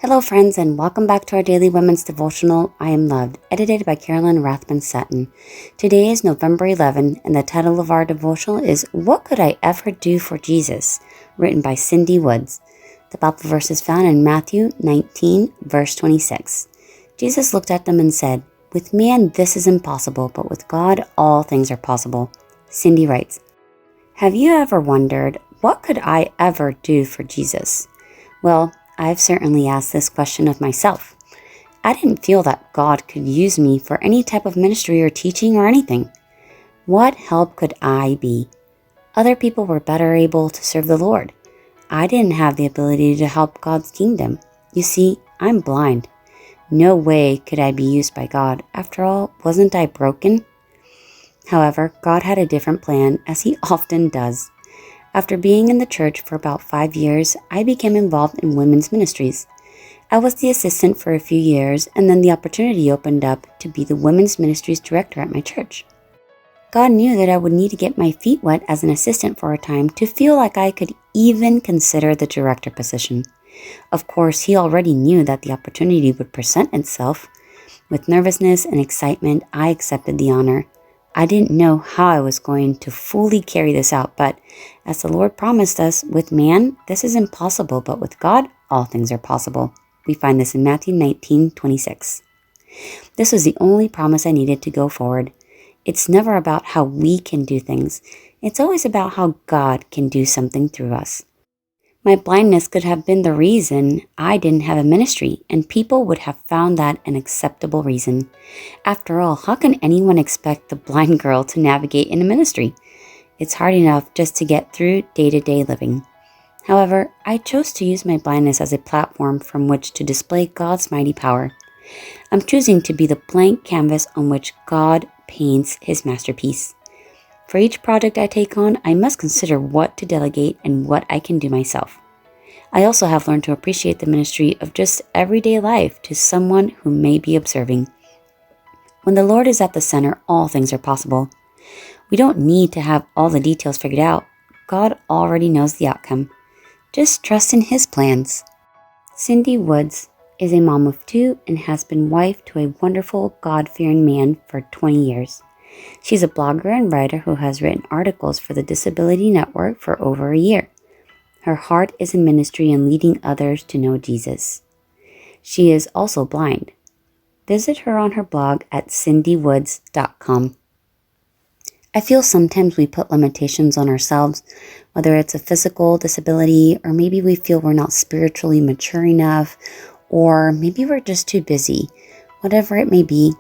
Hello, friends, and welcome back to our daily women's devotional, I Am Loved, edited by Carolyn Rathman Sutton. Today is November 11, and the title of our devotional is What Could I Ever Do for Jesus? Written by Cindy Woods. The Bible verse is found in Matthew 19, verse 26. Jesus looked at them and said, "With man this is impossible, but with God all things are possible." Cindy writes, "Have you ever wondered, what could I ever do for Jesus?" Well, I've certainly asked this question of myself. I didn't feel that God could use me for any type of ministry or teaching or anything. What help could I be? Other people were better able to serve the Lord. I didn't have the ability to help God's kingdom. You see, I'm blind. No way could I be used by God. After all, wasn't I broken? However, God had a different plan, as He often does. After being in the church for about 5 years, I became involved in women's ministries. I was the assistant for a few years, and then the opportunity opened up to be the women's ministries director at my church. God knew that I would need to get my feet wet as an assistant for a time to feel like I could even consider the director position. Of course, He already knew that the opportunity would present itself. With nervousness and excitement, I accepted the honor. I didn't know how I was going to fully carry this out, but as the Lord promised us, with man, this is impossible, but with God, all things are possible. We find this in Matthew 19:26. This was the only promise I needed to go forward. It's never about how we can do things. It's always about how God can do something through us. My blindness could have been the reason I didn't have a ministry, and people would have found that an acceptable reason. After all, how can anyone expect the blind girl to navigate in a ministry? It's hard enough just to get through day-to-day living. However, I chose to use my blindness as a platform from which to display God's mighty power. I'm choosing to be the blank canvas on which God paints His masterpiece. For each project I take on, I must consider what to delegate and what I can do myself. I also have learned to appreciate the ministry of just everyday life to someone who may be observing. When the Lord is at the center, all things are possible. We don't need to have all the details figured out. God already knows the outcome. Just trust in His plans. Cindy Woods is a mom of 2 and has been wife to a wonderful, God-fearing man for 20 years. She's a blogger and writer who has written articles for the Disability Network for over a year. Her heart is in ministry and leading others to know Jesus. She is also blind. Visit her on her blog at cindywoods.com. I feel sometimes we put limitations on ourselves, whether it's a physical disability, or maybe we feel we're not spiritually mature enough, or maybe we're just too busy. Whatever it may be,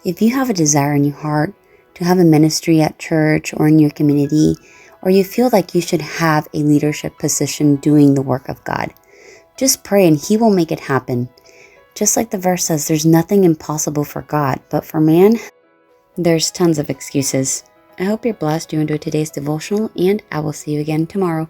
if you have a desire in your heart to have a ministry at church or in your community, or you feel like you should have a leadership position doing the work of God, just pray and He will make it happen. Just like the verse says, there's nothing impossible for God, but for man, there's tons of excuses. I hope you're blessed, you enjoyed today's devotional, and I will see you again tomorrow.